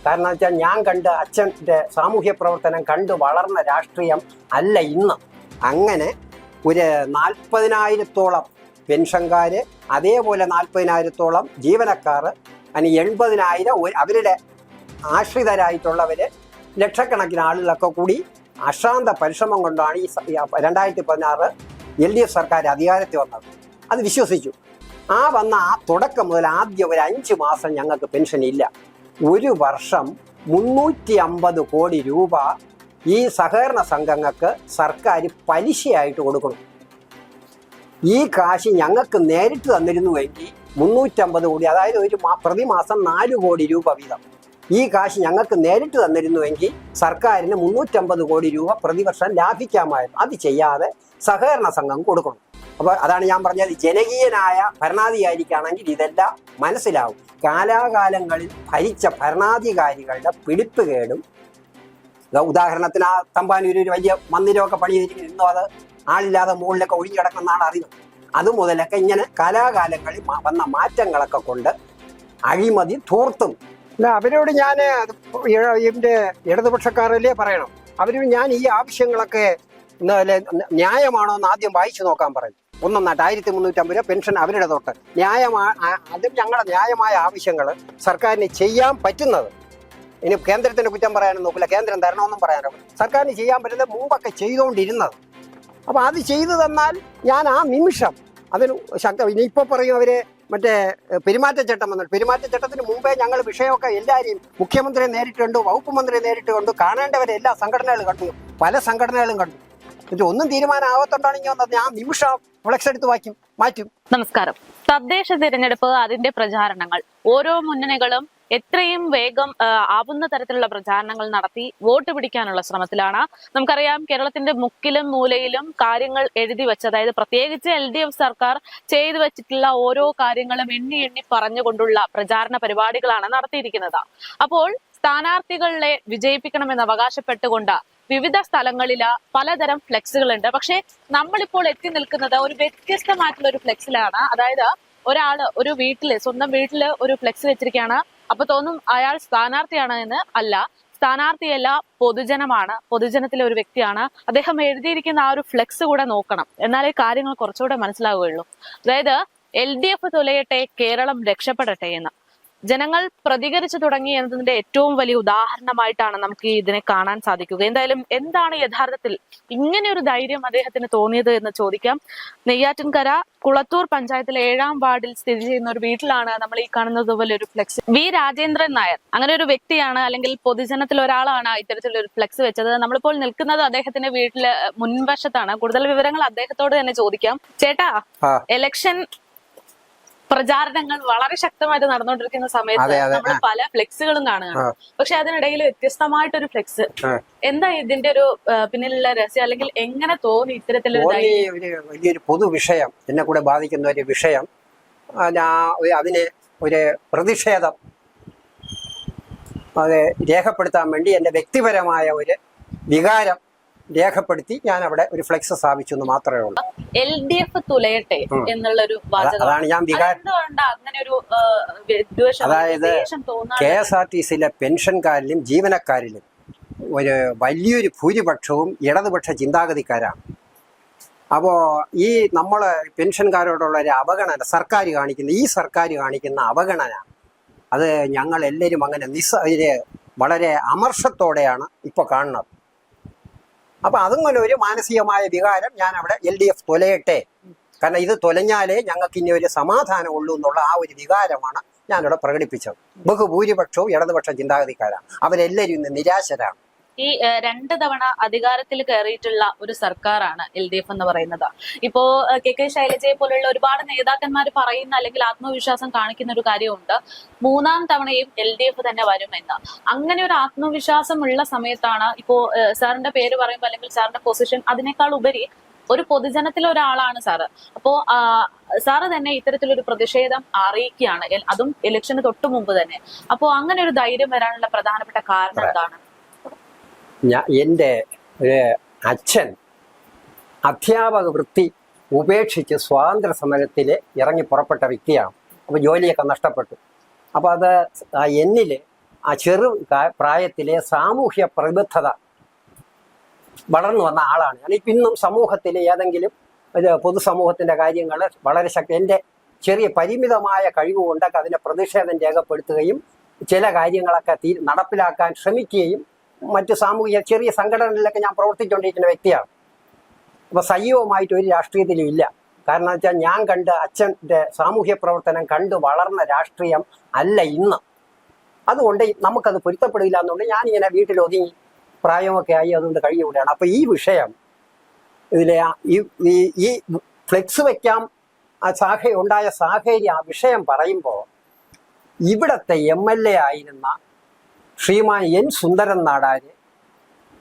കാരണം വെച്ചാൽ ഞാൻ കണ്ട് അച്ഛൻ്റെ സാമൂഹ്യ പ്രവർത്തനം കണ്ട് വളർന്ന രാഷ്ട്രീയം അല്ല ഇന്ന്. അങ്ങനെ ഒരു 40,000-ഓളം പെൻഷൻകാർ, അതേപോലെ 40,000-ഓളം ജീവനക്കാർ, അതിന് 80,000 അവരുടെ ആശ്രിതരായിട്ടുള്ളവർ, ലക്ഷക്കണക്കിന് ആളുകളൊക്കെ കൂടി അശാന്ത പരിശ്രമം കൊണ്ടാണ് ഈ 2016 LDF സർക്കാർ അധികാരത്തിൽ വന്നത്. അത് വിശ്വസിച്ചു. വന്ന തുടക്കം മുതൽ ആദ്യം ഒരു 5 മാസം ഞങ്ങൾക്ക് പെൻഷൻ ഇല്ല. ഒരു വർഷം 350 കോടി രൂപ ഈ സഹകരണ സംഘങ്ങൾക്ക് സർക്കാർ പലിശയായിട്ട് കൊടുക്കണം. ഈ കാശ് ഞങ്ങൾക്ക് നേരിട്ട് തന്നിരുന്നുവെങ്കിൽ 350 കോടി, അതായത് ഒരു പ്രതിമാസം 4 കോടി രൂപ വീതം. ഈ കാശ് ഞങ്ങൾക്ക് നേരിട്ട് തന്നിരുന്നുവെങ്കിൽ സർക്കാരിന് 350 കോടി രൂപ പ്രതിവർഷം ലാഭിക്കാമായിരുന്നു. അത് ചെയ്യാതെ സഹകരണ സംഘം കൊടുക്കണം. അപ്പോൾ അതാണ് ഞാൻ പറഞ്ഞത്, ജനകീയനായ ഭരണാധികാരിക്കാണെങ്കിൽ ഇതെല്ലാം മനസ്സിലാവും. കാലാകാലങ്ങളിൽ ഭരിച്ച ഭരണാധികാരികളുടെ പിടിപ്പുകേടും, ഉദാഹരണത്തിന് തമ്പാനൂർ ഒരു വലിയ മന്ദിരമൊക്കെ പണിതിരിക്കുന്നു, ഇന്നും അത് ആളില്ലാതെ മുകളിലൊക്കെ ഒഴിഞ്ഞു കിടക്കുന്നതാണ് അറിവ്. അതുമുതലൊക്കെ ഇങ്ങനെ കാലാകാലങ്ങളിൽ വന്ന മാറ്റങ്ങളൊക്കെ കൊണ്ട് അഴിമതി ധൂർത്തും. അല്ല, അവരോട് ഞാൻ ഇതിൻ്റെ ഇടതുപക്ഷക്കാരല്ലേ പറയണം. അവരോട് ഞാൻ ഈ ആവശ്യങ്ങളൊക്കെ ന്യായമാണോ എന്ന് ആദ്യം വായിച്ചു നോക്കാൻ പറയും. 1350 രൂപ പെൻഷൻ അവരുടെ തൊട്ട് അതും ഞങ്ങളുടെ ന്യായമായ ആവശ്യങ്ങൾ സർക്കാരിന് ചെയ്യാൻ പറ്റുന്നത്. ഇനി കേന്ദ്രത്തിന്റെ കുറ്റം പറയാനും നോക്കില്ല, കേന്ദ്രം തരണമെന്നും പറയാനോ, സർക്കാരിന് ചെയ്യാൻ പറ്റുന്നത് മുമ്പൊക്കെ ചെയ്തുകൊണ്ടിരുന്നത്. അപ്പോൾ അത് ചെയ്തു തന്നാൽ ഞാൻ ആ നിമിഷം അതിന് ഇനിയിപ്പോൾ പറയും അവര് മറ്റേ പെരുമാറ്റച്ചട്ടം വന്നിട്ട്, പെരുമാറ്റച്ചട്ടത്തിന് മുമ്പേ ഞങ്ങൾ വിഷയമൊക്കെ എല്ലാവരെയും, മുഖ്യമന്ത്രിയെ നേരിട്ട് കണ്ടു, വകുപ്പ് മന്ത്രിയെ നേരിട്ട് കണ്ടു, കാണേണ്ടവരെ എല്ലാ സംഘടനകളും കണ്ടു, പല സംഘടനകളും കണ്ടു. എന്നിട്ട് ഒന്നും തീരുമാനമാകത്തോണ്ടാണെങ്കിൽ വന്നത് ഞാൻ നിമിഷം ഫ്ലക്സ് എടുത്ത് മാറ്റും. നമസ്കാരം. തദ്ദേശ തിരഞ്ഞെടുപ്പ്, അതിന്റെ പ്രചാരണങ്ങൾ, ഓരോ മുന്നണികളും എത്രയും വേഗം ആവുന്ന തരത്തിലുള്ള പ്രചാരണങ്ങൾ നടത്തി വോട്ട് പിടിക്കാനുള്ള ശ്രമത്തിലാണ്. നമുക്കറിയാം, കേരളത്തിന്റെ മുക്കിലും മൂലയിലും കാര്യങ്ങൾ എഴുതി വെച്ച്, അതായത് പ്രത്യേകിച്ച് LDF സർക്കാർ ചെയ്തു വെച്ചിട്ടുള്ള ഓരോ കാര്യങ്ങളും എണ്ണി പറഞ്ഞുകൊണ്ടുള്ള പ്രചാരണ പരിപാടികളാണ് നടത്തിയിരിക്കുന്നത്. അപ്പോൾ സ്ഥാനാർത്ഥികളെ വിജയിപ്പിക്കണമെന്ന് അവകാശപ്പെട്ടുകൊണ്ട് വിവിധ സ്ഥലങ്ങളില് പലതരം ഫ്ലെക്സുകളുണ്ട്. പക്ഷെ നമ്മളിപ്പോൾ എത്തി നിൽക്കുന്നത് ഒരു വ്യത്യസ്തമായിട്ടുള്ള ഒരു ഫ്ലെക്സിലാണ്. അതായത് ഒരാള് ഒരു സ്വന്തം വീട്ടില് ഒരു ഫ്ലെക്സ് വെച്ചിരിക്കുകയാണ്. അപ്പൊ തോന്നും അയാൾ സ്ഥാനാർത്ഥിയാണ് എന്ന്. അല്ല, സ്ഥാനാർത്ഥിയല്ല, പൊതുജനമാണ്, പൊതുജനത്തിലെ ഒരു വ്യക്തിയാണ്. അദ്ദേഹം എഴുതിയിരിക്കുന്ന ആ ഒരു ഫ്ലെക്സ് കൂടെ നോക്കണം, എന്നാലേ കാര്യങ്ങൾ കുറച്ചുകൂടെ മനസ്സിലാവുകയുള്ളൂ. അതായത് LDF തുലയട്ടെ, കേരളം രക്ഷപ്പെടട്ടെ എന്ന് ജനങ്ങൾ പ്രതികരിച്ചു തുടങ്ങി എന്നതിന്റെ ഏറ്റവും വലിയ ഉദാഹരണമായിട്ടാണ് നമുക്ക് ഇതിനെ കാണാൻ സാധിക്കുക. എന്തായാലും എന്താണ് യഥാർത്ഥത്തിൽ ഇങ്ങനെ ഒരു ധൈര്യം അദ്ദേഹത്തിന് തോന്നിയത് എന്ന് ചോദിക്കാം. നെയ്യാറ്റിൻകര കുളത്തൂർ പഞ്ചായത്തിലെ 7-ാം വാർഡിൽ സ്ഥിതി ചെയ്യുന്ന ഒരു വീട്ടിലാണ് നമ്മൾ ഈ കാണുന്നത് പോലെ ഒരു ഫ്ലെക്സ്. വി രാജേന്ദ്രൻ നായർ അങ്ങനെ ഒരു വ്യക്തിയാണ്, അല്ലെങ്കിൽ പൊതുജനത്തിൽ ഒരാളാണ് ഇത്തരത്തിലൊരു ഫ്ലെക്സ് വെച്ചത്. നമ്മളിപ്പോൾ നിൽക്കുന്നത് അദ്ദേഹത്തിന്റെ വീട്ടില് മുൻവശത്താണ്. കൂടുതൽ വിവരങ്ങൾ അദ്ദേഹത്തോട് തന്നെ ചോദിക്കാം. ചേട്ടാ, ഇലക്ഷൻ പ്രചാരണങ്ങൾ വളരെ ശക്തമായിട്ട് നടന്നുകൊണ്ടിരിക്കുന്ന സമയത്ത് നമ്മൾ പല ഫ്ലെക്സുകളും കാണുകയാണ്. പക്ഷെ അതിനിടയിൽ വ്യത്യസ്തമായിട്ടൊരു ഫ്ലെക്സ്, എന്താ ഇതിന്റെ ഒരു പിന്നിലുള്ള രഹസ്യം, അല്ലെങ്കിൽ എങ്ങനെ തോന്നി ഇത്തരത്തിലൊരു വലിയൊരു പൊതുവിഷയം, എന്നെ കൂടെ ബാധിക്കുന്ന ഒരു വിഷയം, അതിന് ഒരു പ്രതിഷേധം അത് രേഖപ്പെടുത്താൻ വേണ്ടി എൻ്റെ വ്യക്തിപരമായ ഒരു വികാരം രേഖപ്പെടുത്തി ഞാൻ അവിടെ ഒരു ഫ്ലെക്സ് സ്ഥാപിച്ചു എന്ന് മാത്രമേ ഉള്ളൂ. LDF തുലയട്ടെ എന്നുള്ളൊരു അതാണ് ഞാൻ വികാരം. അതായത് KSRTCയിലെ പെൻഷൻകാരിലും ജീവനക്കാരിലും ഒരു വലിയൊരു ഭൂരിപക്ഷവും ഇടതുപക്ഷ ചിന്താഗതിക്കാരാണ്. അപ്പോൾ ഈ നമ്മള് പെൻഷൻകാരോടുള്ള ഒരു അവഗണന ഈ സർക്കാർ കാണിക്കുന്ന അവഗണന, അത് ഞങ്ങൾ എല്ലാവരും അങ്ങനെ വളരെ അമർഷത്തോടെയാണ് ഇപ്പോൾ കാണുന്നത്. അപ്പൊ അതുപോലെ ഒരു മാനസികമായ വികാരം ഞാൻ അവിടെ LDF തുലയട്ടെ, കാരണം ഇത് തുലഞ്ഞാലേ ഞങ്ങൾക്ക് ഇനി ഒരു സമാധാനം ഉള്ളൂ എന്നുള്ള ആ ഒരു വികാരമാണ് ഞാനിവിടെ പ്രകടിപ്പിച്ചത്. ബഹുഭൂരിപക്ഷവും ഇടതുപക്ഷ ചിന്താഗതിക്കാരാണ്. അവരെല്ലാവരും ഇന്ന് നിരാശരാണ്. ഈ 2 തവണ അധികാരത്തിൽ കയറിയിട്ടുള്ള ഒരു സർക്കാരാണ് LDF എന്ന് പറയുന്നത്. ഇപ്പോ KK ശൈലജയെ പോലുള്ള ഒരുപാട് നേതാക്കന്മാർ പറയുന്ന, അല്ലെങ്കിൽ ആത്മവിശ്വാസം കാണിക്കുന്ന ഒരു കാര്യമുണ്ട്, 3-ാം തവണയും LDF തന്നെ വരുമെന്ന്. അങ്ങനെ ഒരു ആത്മവിശ്വാസം ഉള്ള സമയത്താണ് ഇപ്പോ സാറിന്റെ പേര് പറയുമ്പോൾ, അല്ലെങ്കിൽ സാറിന്റെ പൊസിഷൻ അതിനേക്കാൾ ഉപരി ഒരു പൊതുജനത്തിലെ ഒരാളാണ് സാറ്. അപ്പോ സാറ് തന്നെ ഇത്തരത്തിലൊരു പ്രതിഷേധം അറിയിക്കുകയാണ്, അതും ഇലക്ഷന് തൊട്ട് മുമ്പ് തന്നെ. അപ്പോ അങ്ങനെ ഒരു ധൈര്യം വരാനുള്ള പ്രധാനപ്പെട്ട കാരണം എന്താണ്? എൻ്റെ ഒരു അച്ഛൻ അധ്യാപക വൃത്തി ഉപേക്ഷിച്ച് സ്വാതന്ത്ര്യ സമരത്തിൽ ഇറങ്ങി പുറപ്പെട്ട വ്യക്തിയാണ്. അപ്പോൾ ജോലിയൊക്കെ നഷ്ടപ്പെട്ടു. അപ്പോൾ അത് എന്നിൽ ആ പ്രായത്തിലെ സാമൂഹ്യ പ്രതിബദ്ധത വളർന്നു വന്ന ആളാണ് ഞാൻ. ഇന്നും സമൂഹത്തിലെ ഏതെങ്കിലും ഒരു പൊതുസമൂഹത്തിന്റെ കാര്യങ്ങൾ വളരെ എൻ്റെ ചെറിയ പരിമിതമായ കഴിവുകൊണ്ടൊക്കെ അതിനെ പ്രതിഷേധം രേഖപ്പെടുത്തുകയും ചില കാര്യങ്ങളൊക്കെ നടപ്പിലാക്കാൻ ശ്രമിക്കുകയും മറ്റ് സാമൂഹിക ചെറിയ സംഘടനകളിലൊക്കെ ഞാൻ പ്രവർത്തിച്ചുകൊണ്ടിരിക്കുന്ന വ്യക്തിയാണ്. അപ്പോൾ സജീവമായിട്ട് ഒരു രാഷ്ട്രീയത്തിലും ഇല്ല. കാരണം വെച്ചാൽ ഞാൻ കണ്ട് അച്ഛൻ്റെ സാമൂഹ്യ പ്രവർത്തനം കണ്ട് വളർന്ന രാഷ്ട്രീയം അല്ല ഇന്ന്. അതുകൊണ്ട് നമുക്കത് പൊരുത്തപ്പെടില്ല എന്നുകൊണ്ട് ഞാനിങ്ങനെ വീട്ടിൽ ഒതുങ്ങി പ്രായമൊക്കെ ആയി അതുകൊണ്ട് കഴിയുകയാണ്. അപ്പോൾ ഈ വിഷയം ഇതിലെ ഈ ഫ്ലെക്സ് വയ്ക്കാം ഉണ്ടായ സാഹചര്യം ആ വിഷയം പറയുമ്പോൾ ഇവിടത്തെ MLA ആയിരുന്ന ശ്രീമാൻ N. സുന്ദരൻ നാടാര്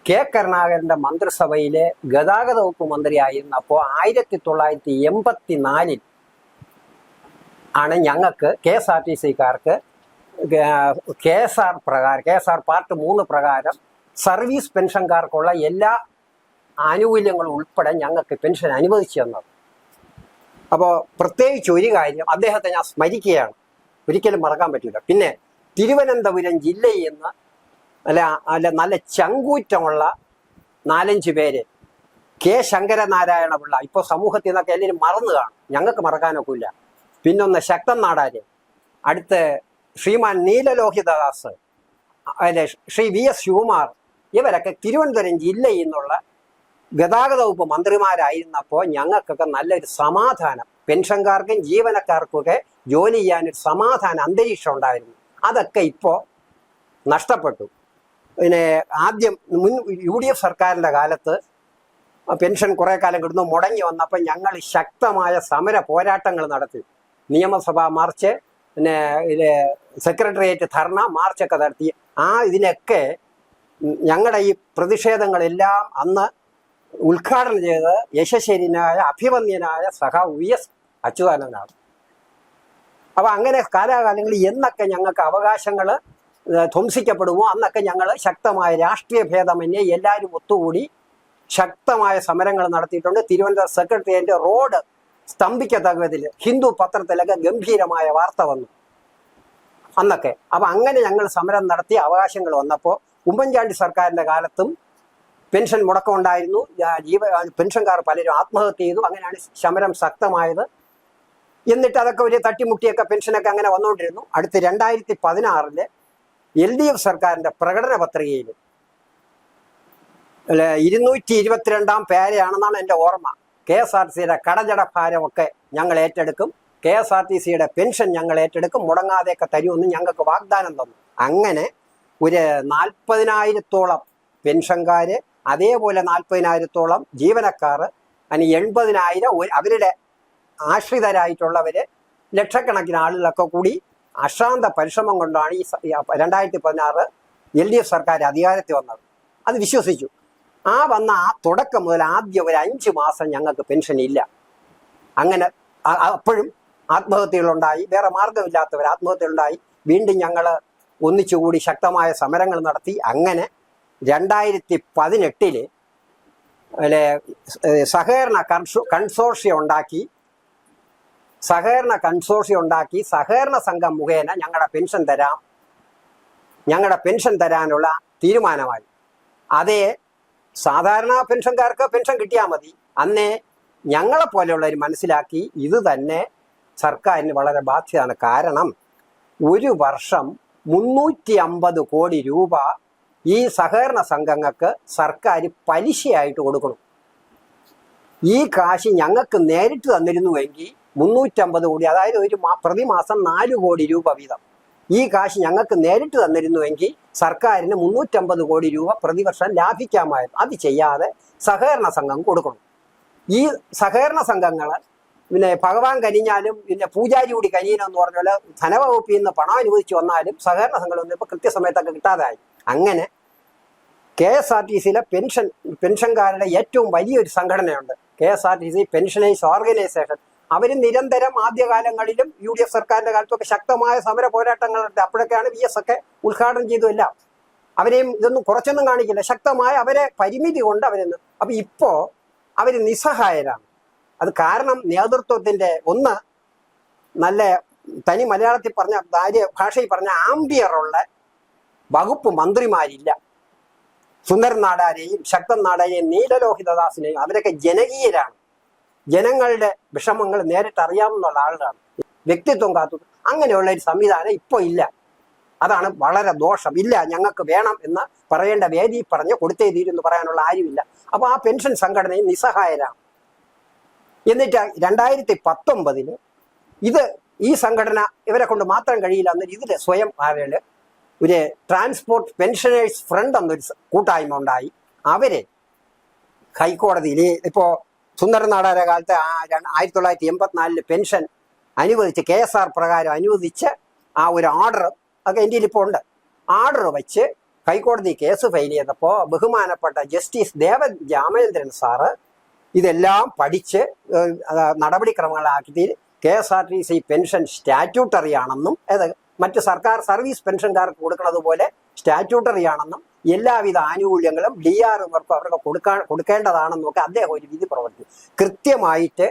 കെ. കരുണാകരന്റെ മന്ത്രിസഭയിലെ ഗതാഗത വകുപ്പ് മന്ത്രിയായിരുന്നപ്പോൾ 1984 ആണ് ഞങ്ങൾക്ക് KSRTC-കാർക്ക് KSR പാർട്ട് 3 പ്രകാരം സർവീസ് പെൻഷൻകാർക്കുള്ള എല്ലാ ആനുകൂല്യങ്ങളും ഉൾപ്പെടെ ഞങ്ങൾക്ക് പെൻഷൻ അനുവദിച്ചു തന്നത്. അപ്പോൾ പ്രത്യേകിച്ച് ഒരു കാര്യം അദ്ദേഹത്തെ ഞാൻ സ്മരിക്കുകയാണ്, ഒരിക്കലും മറക്കാൻ പറ്റില്ല. പിന്നെ തിരുവനന്തപുരം ജില്ലയിൽ നിന്ന് നല്ല ചങ്കൂറ്റമുള്ള 4-5 പേര്, കെ. ശങ്കരനാരായണ പിള്ള, ഇപ്പോൾ സമൂഹത്തിൽ നിന്നൊക്കെ എല്ലാവരും മറന്നു കാണും, ഞങ്ങൾക്ക് മറക്കാനൊക്കെ ഇല്ല. പിന്നൊന്ന് ശക്തൻ നാടാര്, അടുത്ത് ശ്രീമാൻ നീലലോഹിതദാസ്, ശ്രീ VS ശിവകുമാർ, ഇവരൊക്കെ തിരുവനന്തപുരം ജില്ലയിൽ നിന്നുള്ള ഗതാഗത വകുപ്പ് മന്ത്രിമാരായിരുന്നപ്പോൾ ഞങ്ങൾക്കൊക്കെ നല്ലൊരു സമാധാനം, പെൻഷൻകാർക്കും ജീവനക്കാർക്കൊക്കെ ജോലി ചെയ്യാനൊരു സമാധാന അന്തരീക്ഷം ഉണ്ടായിരുന്നു. അതൊക്കെ ഇപ്പോൾ നഷ്ടപ്പെട്ടു. പിന്നെ ആദ്യം UDF സർക്കാരിൻ്റെ കാലത്ത് പെൻഷൻ കുറേ കാലം കിടന്നു മുടങ്ങി വന്നപ്പോൾ ഞങ്ങൾ ശക്തമായ സമര പോരാട്ടങ്ങൾ നടത്തി. നിയമസഭാ മാർച്ച്, പിന്നെ സെക്രട്ടേറിയറ്റ് ധർണ മാർച്ചൊക്കെ നടത്തി. ഇതിനൊക്കെ ഞങ്ങളുടെ ഈ പ്രതിഷേധങ്ങളെല്ലാം അന്ന് ഉദ്ഘാടനം ചെയ്തത് യശസ്വരനായ അഭിവന്യനായ സഖാവ് VS അച്യുതാനന്ദനാണ്. അപ്പോൾ അങ്ങനെ കാലാകാലങ്ങളിൽ എന്നൊക്കെ ഞങ്ങൾക്ക് അവകാശങ്ങൾ ധ്വംസിക്കപ്പെടുമോ അന്നൊക്കെ ഞങ്ങൾ ശക്തമായ രാഷ്ട്രീയ ഭേദമന്യേ എല്ലാവരും ഒത്തുകൂടി ശക്തമായ സമരങ്ങൾ നടത്തിയിട്ടുണ്ട്. തിരുവനന്തപുരം സെക്രട്ടേറിയറ്റ് റോഡ് സ്തംഭിക്കത്തക്ക വിധത്തിൽ ഹിന്ദു പത്രത്തിലൊക്കെ ഗംഭീരമായ വാർത്ത വന്നു അന്നൊക്കെ. അപ്പം അങ്ങനെ ഞങ്ങൾ സമരം നടത്തി അവകാശങ്ങൾ വന്നപ്പോൾ ഉമ്മൻചാണ്ടി സർക്കാരിൻ്റെ കാലത്തും പെൻഷൻ മുടക്കമുണ്ടായിരുന്നു. പെൻഷൻകാർ പലരും ആത്മഹത്യ ചെയ്തു. അങ്ങനെയാണ് സമരം ശക്തമായത്. എന്നിട്ട് അതൊക്കെ ഒരു തട്ടിമുട്ടിയൊക്കെ പെൻഷനൊക്കെ അങ്ങനെ വന്നുകൊണ്ടിരുന്നു. അടുത്ത് 2016 LDF സർക്കാരിൻ്റെ പ്രകടന പത്രികയിൽ 222 പേരെയാണെന്നാണ് എൻ്റെ ഓർമ്മ. KSRTC-യുടെ കടജട ഭാരമൊക്കെ ഞങ്ങൾ ഏറ്റെടുക്കും, KSRTC-യുടെ പെൻഷൻ ഞങ്ങൾ ഏറ്റെടുക്കും, മുടങ്ങാതെയൊക്കെ തരുമെന്ന് ഞങ്ങൾക്ക് വാഗ്ദാനം തന്നു. അങ്ങനെ ഒരു 40,000-ഓളം പെൻഷൻകാർ, അതേപോലെ 40,000-ഓളം ജീവനക്കാർ, അതിന് 80,000 അവരുടെ ആശ്രിതരായിട്ടുള്ളവർ, ലക്ഷക്കണക്കിന് ആളുകളൊക്കെ കൂടി അശാന്ത പരിശ്രമം കൊണ്ടാണ് ഈ 2016 LDF സർക്കാർ അധികാരത്തിൽ വന്നത്. അത് വിശ്വസിച്ചു. വന്ന തുടക്കം മുതൽ ആദ്യം ഒരു 5 മാസം ഞങ്ങൾക്ക് പെൻഷൻ ഇല്ല. അങ്ങനെ അപ്പോഴും ആത്മഹത്യകളുണ്ടായി, വേറെ മാർഗമില്ലാത്തവർ ആത്മഹത്യകളുണ്ടായി. വീണ്ടും ഞങ്ങൾ ഒന്നിച്ചുകൂടി ശക്തമായ സമരങ്ങൾ നടത്തി. അങ്ങനെ 2018 സഹകരണ കൺസോർഷ്യം ഉണ്ടാക്കി സഹകരണ സംഘം മുഖേന ഞങ്ങളുടെ പെൻഷൻ തരാനുള്ള തീരുമാനമായി. അതേ സാധാരണ പെൻഷൻകാർക്ക് പെൻഷൻ കിട്ടിയാൽ മതി. അന്നേ ഞങ്ങളെപ്പോലെയുള്ളവർ മനസ്സിലാക്കി ഇത് തന്നെ സർക്കാരിന് വളരെ ബാധ്യതയാണ്. കാരണം ഒരു വർഷം 350 കോടി രൂപ ഈ സഹകരണ സംഘങ്ങൾക്ക് സർക്കാർ പലിശയായിട്ട് കൊടുക്കണം. ഈ കാശ് ഞങ്ങൾക്ക് നേരിട്ട് തന്നിരുന്നുവെങ്കിൽ 350 കോടി, അതായത് പ്രതിമാസം 4 കോടി രൂപ വീതം ഈ കാശ് ഞങ്ങൾക്ക് നേരിട്ട് തന്നിരുന്നുവെങ്കിൽ സർക്കാരിന് 350 കോടി രൂപ പ്രതിവർഷം ലാഭിക്കാമായിരുന്നു. അത് ചെയ്യാതെ സഹകരണ സംഘം കൊടുക്കണം. ഈ സഹകരണ സംഘങ്ങൾ പിന്നെ ഭഗവാൻ കനിഞ്ഞാലും പിന്നെ പൂജാരി കൂടി കനിയണമെന്ന് പറഞ്ഞ പോലെ ധനവകുപ്പിൽ നിന്ന് പണം അനുവദിച്ചു വന്നാലും സഹകരണ സംഘങ്ങളൊന്നും ഇപ്പോൾ കൃത്യസമയത്തൊക്കെ കിട്ടാതായി. അങ്ങനെ KSRTC-യിലെ പെൻഷൻകാരുടെ ഏറ്റവും വലിയൊരു സംഘടനയുണ്ട്, KSRTC പെൻഷനേഴ്സ് ഓർഗനൈസേഷൻ. അവർ നിരന്തരം ആദ്യകാലങ്ങളിലും UDF സർക്കാരിൻ്റെ കാലത്തൊക്കെ ശക്തമായ സമര പോരാട്ടങ്ങളുണ്ട്. അപ്പോഴൊക്കെയാണ് VS ഒക്കെ ഉദ്ഘാടനം ചെയ്തതല്ല. അവരെയും ഇതൊന്നും കുറച്ചൊന്നും കാണിക്കില്ല, ശക്തമായ അവരെ പരിമിതി കൊണ്ട് അവരെന്ന്. അപ്പം ഇപ്പോൾ അവർ നിസ്സഹായരാണ്. അത് കാരണം നേതൃത്വത്തിൻ്റെ ഒന്ന് നല്ല തനി മലയാളത്തിൽ പറഞ്ഞ ഭാഷയിൽ പറഞ്ഞ ആംബിയറുള്ള വകുപ്പ് മന്ത്രിമാരില്ല. സുന്ദരൻ നാടാരെയും ശക്തൻ നാടാരെയും നീലലോഹിതദാസിനെയും അവരൊക്കെ ജനകീയരാണ്. ജനങ്ങളുടെ വിഷമങ്ങൾ നേരിട്ട് അറിയാവുന്ന ആളുകളാണ്. വ്യക്തിത്വം കാത്തു അങ്ങനെയുള്ള ഒരു സംവിധാനം ഇപ്പോൾ ഇല്ല. അതാണ് വളരെ ദോഷം. ഇല്ല, ഞങ്ങൾക്ക് വേണം എന്ന് പറയേണ്ട വേദി പറഞ്ഞ് കൊടുത്തേ തീരുമെന്ന് പറയാനുള്ള ആരുമില്ല. അപ്പോൾ ആ പെൻഷൻ സംഘടനയും നിസ്സഹായരാണ്. എന്നിട്ട് 2019 ഈ സംഘടന ഇവരെ കൊണ്ട് മാത്രം കഴിയില്ല എന്ന ഇതിൽ സ്വയം ആളുകൾ ഒരു ട്രാൻസ്പോർട്ട് പെൻഷനേഴ്സ് ഫ്രണ്ട് എന്നൊരു കൂട്ടായ്മ ഉണ്ടായി. അവര് ഹൈക്കോടതിയിൽ ഇപ്പോൾ സുന്ദരൻ നാടാരുടെ കാലത്ത് 1984 പെൻഷൻ അനുവദിച്ച് KSR പ്രകാരം അനുവദിച്ച് ആ ഒരു ഓർഡർ ഒക്കെ എൻ്റെ ഇപ്പോൾ ഉണ്ട്. ഓർഡർ വെച്ച് ഹൈക്കോടതി കേസ് ഫയൽ ചെയ്തപ്പോൾ ബഹുമാനപ്പെട്ട ജസ്റ്റിസ് ദേവൻ രാമചന്ദ്രൻ സാറ് ഇതെല്ലാം പഠിച്ച് നടപടിക്രമങ്ങളാക്കി KSRTC പെൻഷൻ സ്റ്റാറ്റ്യൂട്ടറി ആണെന്നും മറ്റ് സർക്കാർ സർവീസ് പെൻഷൻകാർക്ക് കൊടുക്കുന്നത് പോലെ സ്റ്റാറ്റ്യൂട്ടറി ആണെന്നും എല്ലാവിധ ആനുകൂല്യങ്ങളും DRവർക്ക് അവർക്ക് കൊടുക്കേണ്ടതാണെന്നും ഒക്കെ അദ്ദേഹം ഒരു വിധി പ്രവർത്തിച്ചു. കൃത്യമായിട്ട്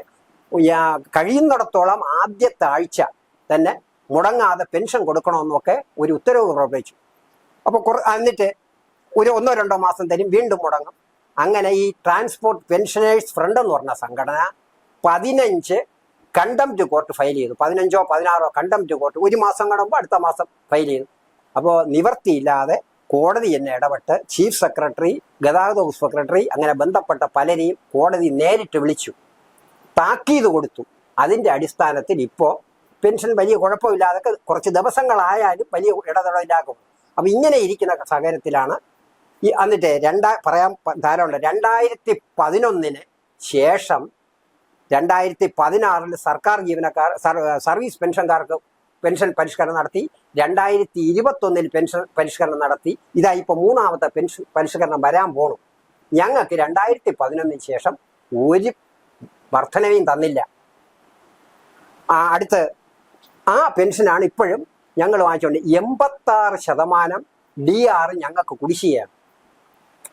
കഴിയുന്നിടത്തോളം ആദ്യത്തെ ആഴ്ച തന്നെ മുടങ്ങാതെ പെൻഷൻ കൊടുക്കണമെന്നൊക്കെ ഒരു ഉത്തരവ് പുറപ്പെടുവിച്ചു. അപ്പോൾ എന്നിട്ട് ഒരു 1-2 മാസം തരും, വീണ്ടും മുടങ്ങും. അങ്ങനെ ഈ ട്രാൻസ്പോർട്ട് പെൻഷനേഴ്സ് ഫ്രണ്ട് എന്ന് പറഞ്ഞ സംഘടന 15 കണ്ടംപ്റ്റ് കോർട്ട് ഫയൽ ചെയ്തു. 15ഓ 16ഓ കണ്ടംപ്റ്റ് കോർട്ട് ഒരു മാസം കടമ്പോൾ അടുത്ത മാസം ഫയൽ ചെയ്തു. അപ്പോൾ നിവർത്തിയില്ലാതെ കോടതി എന്നെ ഇടപെട്ട് ചീഫ് സെക്രട്ടറി, ഗതാഗത വകുപ്പ് സെക്രട്ടറി, അങ്ങനെ ബന്ധപ്പെട്ട പലരെയും കോടതി നേരിട്ട് വിളിച്ചു, താക്കീത് കൊടുത്തു. അതിൻ്റെ അടിസ്ഥാനത്തിൽ ഇപ്പോൾ പെൻഷൻ വലിയ കുഴപ്പമില്ലാതെ കുറച്ച് ദിവസങ്ങളായാലും വലിയ ഇടതടവിലാക്കും. അപ്പം ഇങ്ങനെ ഇരിക്കുന്ന സാഹചര്യത്തിലാണ് എന്നിട്ട് പറയാൻ ധാരാളം 2011 ശേഷം 2016 സർക്കാർ ജീവനക്കാർ സർവീസ് പെൻഷൻകാർക്ക് പെൻഷൻ പരിഷ്കരണം നടത്തി. 2021 പെൻഷൻ പരിഷ്കരണം നടത്തി. ഇതായി ഇപ്പോൾ 3ാമത്തെ പെൻഷൻ പരിഷ്കരണം വരാൻ പോണു. ഞങ്ങൾക്ക് 2011 ശേഷം ഒരു വർധനയും തന്നില്ല. അടുത്ത് ആ പെൻഷനാണ് ഇപ്പോഴും ഞങ്ങൾ വാങ്ങിച്ചുകൊണ്ട് 86% DR ഞങ്ങൾക്ക് കുടിശ്ശികയാണ്.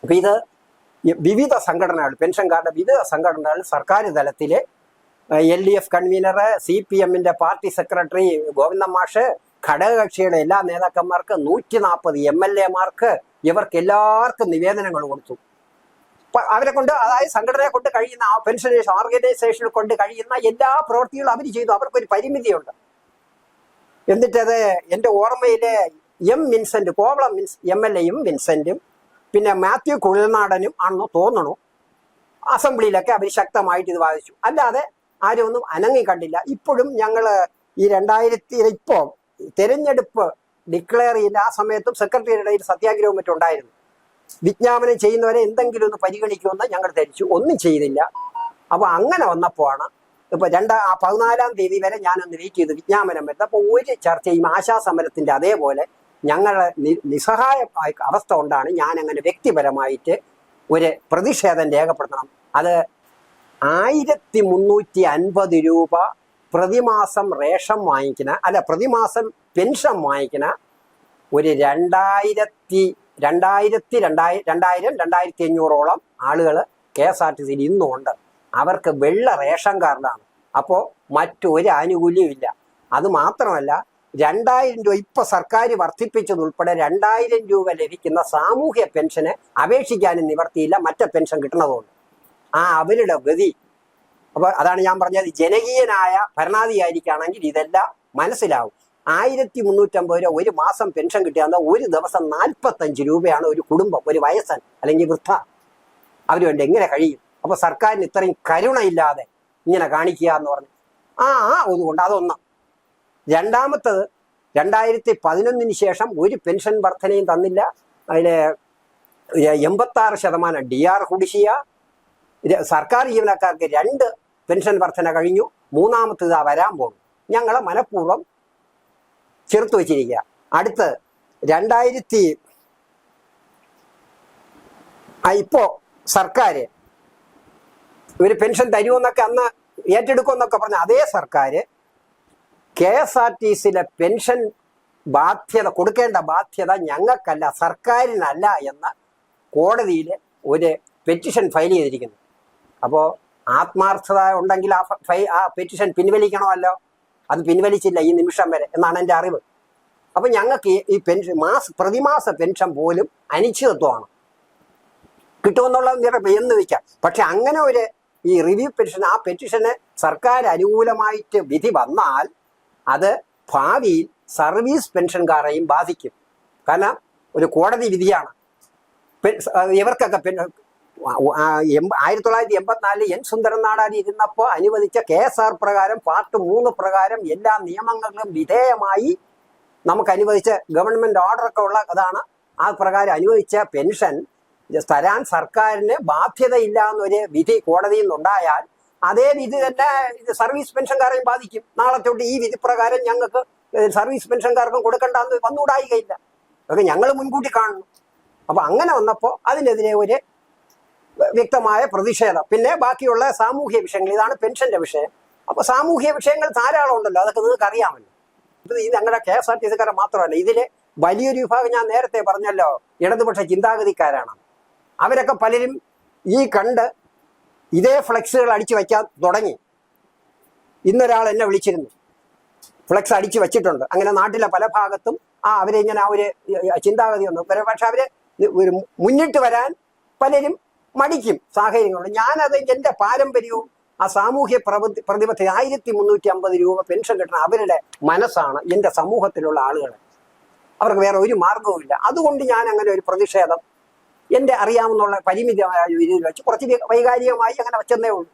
അപ്പം ഇത് വിവിധ സംഘടനകൾ, പെൻഷൻകാരുടെ വിവിധ സംഘടനകൾ, സർക്കാർ തലത്തിൽ LDF കൺവീനർ, CPMന്റെ പാർട്ടി സെക്രട്ടറി ഗോവിന്ദൻ മാഷ്, ഘടകകക്ഷിയുടെ എല്ലാ നേതാക്കന്മാർക്ക്, 140 MLAമാർക്ക്, ഇവർക്ക് എല്ലാവർക്കും നിവേദനങ്ങൾ കൊടുത്തു. അവരെ കൊണ്ട്, അതായത് സംഘടനയെ കൊണ്ട് കഴിയുന്ന ആ പെൻഷനേഴ്സ് ഓർഗനൈസേഷനിൽ കൊണ്ട് കഴിയുന്ന എല്ലാ പ്രവൃത്തികളും അവർ ചെയ്തു. അവർക്കൊരു പരിമിതിയുണ്ട്. എന്നിട്ടത് എൻ്റെ ഓർമ്മയിലെ വിൻസെന്റ്, കോവളം MLAയും വിൻസെന്റും പിന്നെ മാത്യു കുഴൽനാടനും ആണെന്ന് തോന്നണു അസംബ്ലിയിലൊക്കെ അവർ ശക്തമായിട്ട് ഇത് വാദിച്ചു. അല്ലാതെ ആരും ഒന്നും അനങ്ങി കണ്ടില്ല. ഇപ്പോഴും ഞങ്ങൾ ഈ 2000 ഇപ്പോൾ തെരഞ്ഞെടുപ്പ് ഡിക്ലെയർ ചെയ്ത ആ സമയത്തും സെക്രട്ടറിയുടെ ഇടയിൽ സത്യാഗ്രഹവും മറ്റും ഉണ്ടായിരുന്നു. വിജ്ഞാപനം ചെയ്യുന്നവരെ എന്തെങ്കിലും ഒന്ന് പരിഗണിക്കുമെന്ന് ഞങ്ങൾ ധരിച്ചു. ഒന്നും ചെയ്തില്ല. അപ്പോൾ അങ്ങനെ വന്നപ്പോഴാണ് ഇപ്പോൾ 14-ാം തീയതി വരെ ഞാനൊന്ന് വെയിറ്റ് ചെയ്തു വിജ്ഞാപനം വരുന്നത്. അപ്പോൾ ഒരു ചർച്ചയും ആശാസമരത്തിൻ്റെ അതേപോലെ ഞങ്ങളെ നിസ്സഹായ അവസ്ഥ കൊണ്ടാണ് ഞാൻ അങ്ങനെ വ്യക്തിപരമായിട്ട് ഒരു പ്രതിഷേധം രേഖപ്പെടുത്തണം. അത് 1350 രൂപ പ്രതിമാസം റേഷൻ വാങ്ങിക്കുന്ന, പ്രതിമാസം പെൻഷൻ വാങ്ങിക്കുന്ന ഒരു 2000-2500 ആളുകൾ KSRTCയിൽ ഇന്നുമുണ്ട്. അവർക്ക് വെള്ള റേഷൻ കാർഡാണ്. അപ്പോൾ മറ്റൊരു ആനുകൂല്യവും ഇല്ല. അത് മാത്രമല്ല 2000 രൂപ ഇപ്പോൾ സർക്കാർ വർദ്ധിപ്പിച്ചതുൾപ്പെടെ 2000 രൂപ ലഭിക്കുന്ന സാമൂഹ്യ പെൻഷന് അപേക്ഷിക്കാനും നിവർത്തിയില്ല. മറ്റേ പെൻഷൻ കിട്ടണതുകൊണ്ട് അവരുടെ ഗതി. അപ്പോൾ അതാണ് ഞാൻ പറഞ്ഞത്, ജനകീയനായ ഭരണാധികാരിക്കാണെങ്കിൽ ഇതെല്ലാം മനസ്സിലാവും. 1350 രൂപ ഒരു മാസം പെൻഷൻ കിട്ടിയാൽ ഒരു ദിവസം 45 രൂപയാണ് ഒരു കുടുംബം, ഒരു വയസ്സൻ അല്ലെങ്കിൽ വൃദ്ധ അവർ വേണ്ട എങ്ങനെ കഴിയും? അപ്പോൾ സർക്കാരിന് ഇത്രയും കരുണയില്ലാതെ ഇങ്ങനെ കാണിക്കുക എന്ന് പറഞ്ഞു. അതുകൊണ്ട് അതൊന്ന്. രണ്ടാമത്തത് 2011 ശേഷം ഒരു പെൻഷൻ വർധനയും തന്നില്ല. അതിൽ 86% DR കുടിശ്ശിക. സർക്കാർ ജീവനക്കാർക്ക് 2 പെൻഷൻ വർധന കഴിഞ്ഞു. 3ാമത്തേത് വരാൻ പോകും. ഞങ്ങളെ മനഃപൂർവ്വം ചെറുത്ത് വെച്ചിരിക്കുക. അടുത്ത് 2000 ഇപ്പോൾ സർക്കാർ ഒരു പെൻഷൻ തരുമെന്നൊക്കെ അന്ന് ഏറ്റെടുക്കുമെന്നൊക്കെ പറഞ്ഞ അതേ സർക്കാർ KSRTCയിലെ പെൻഷൻ ബാധ്യത കൊടുക്കേണ്ട ബാധ്യത ഞങ്ങൾക്കല്ല, സർക്കാരിനല്ല എന്ന് കോടതിയിൽ ഒരു പെറ്റിഷൻ ഫയൽ ചെയ്തിരിക്കുന്നു. അപ്പോൾ ആത്മാർത്ഥത ഉണ്ടെങ്കിൽ ആ പെറ്റിഷൻ പിൻവലിക്കണമല്ലോ. അത് പിൻവലിച്ചില്ല ഈ നിമിഷം വരെ എന്നാണ് എൻ്റെ അറിവ്. അപ്പൊ ഞങ്ങൾക്ക് ഈ പെൻഷൻ പ്രതിമാസ പെൻഷൻ പോലും അനിശ്ചിതത്വമാണ്. കിട്ടുമെന്നുള്ള എന്ന് വെക്കാം. പക്ഷെ അങ്ങനെ ഒരു ഈ റിവ്യൂ പെൻഷൻ, ആ പെറ്റീഷന് സർക്കാർ അനുകൂലമായിട്ട് വിധി വന്നാൽ അത് ഭാവിയിൽ സർവീസ് പെൻഷൻകാരെയും ബാധിക്കും. കാരണം ഒരു കോടതി വിധിയാണ്. ഇവർക്കൊക്കെ 1984 എൻ സുന്ദരൻ നാടാരി ഇരുന്നപ്പോൾ അനുവദിച്ച KSR പ്രകാരം പാർട്ട് 3 പ്രകാരം എല്ലാ നിയമങ്ങളിലും വിധേയമായി നമുക്ക് അനുവദിച്ച ഗവൺമെന്റ് ഓർഡറൊക്കെ ഉള്ള അതാണ്. ആ പ്രകാരം അനുവദിച്ച പെൻഷൻ തരാൻ സർക്കാരിന് ബാധ്യതയില്ല എന്നൊരു വിധി കോടതിയിൽ നിന്നുണ്ടായാൽ അതേ വിധി തന്നെ സർവീസ് പെൻഷൻകാരെയും ബാധിക്കും. നാളെ തൊട്ട് ഈ വിധി പ്രകാരം ഞങ്ങൾക്ക് സർവീസ് പെൻഷൻകാർക്കും കൊടുക്കേണ്ടെന്ന് വന്നുകൂടായികയില്ല. അതൊക്കെ ഞങ്ങൾ മുൻകൂട്ടി കാണുന്നു. അപ്പൊ അങ്ങനെ വന്നപ്പോൾ അതിനെതിരെ ഒരു വ്യക്തമായ പ്രതിഷേധം. പിന്നെ ബാക്കിയുള്ള സാമൂഹ്യ വിഷയങ്ങൾ, ഇതാണ് പെൻഷന്റെ വിഷയം. അപ്പൊ സാമൂഹ്യ വിഷയങ്ങൾ ധാരാളം ഉണ്ടല്ലോ, അതൊക്കെ നിങ്ങൾക്ക് അറിയാമല്ലോ. ഇത് ഞങ്ങളുടെ KSRTCക്കാരെ മാത്രമല്ല, ഇതിലെ വലിയൊരു വിഭാഗം ഞാൻ നേരത്തെ പറഞ്ഞല്ലോ ഇടതുപക്ഷ ചിന്താഗതിക്കാരാണ്. അവരൊക്കെ പലരും ഈ കണ്ട് ഇതേ ഫ്ലെക്സുകൾ അടിച്ചു വയ്ക്കാൻ തുടങ്ങി. ഇന്നൊരാൾ എന്നെ വിളിച്ചിരുന്നു, ഫ്ലെക്സ് അടിച്ചു വെച്ചിട്ടുണ്ട്. അങ്ങനെ നാട്ടിലെ പല ഭാഗത്തും അവരിങ്ങനെ ആ ഒരു ചിന്താഗതി ഒന്നും, പക്ഷെ അവര് ഒരു മുന്നിട്ട് വരാൻ പലരും മടിക്കും സാഹചര്യങ്ങളുണ്ട്. ഞാനത് എൻ്റെ പാരമ്പര്യവും ആ സാമൂഹ്യ പ്രതിബദ്ധത 1350 രൂപ പെൻഷൻ കിട്ടുന്ന അവരുടെ മനസ്സാണ് എൻ്റെ സമൂഹത്തിലുള്ള ആളുകൾ. അവർക്ക് വേറെ ഒരു മാർഗവുമില്ല. അതുകൊണ്ട് ഞാൻ അങ്ങനെ ഒരു പ്രതിഷേധം എൻ്റെ അറിയാവുന്ന പരിമിതമായ രീതിയിൽ വെച്ച് കുറച്ച് വൈകാരികമായി അങ്ങനെ വെച്ചെന്നേ ഉള്ളൂ.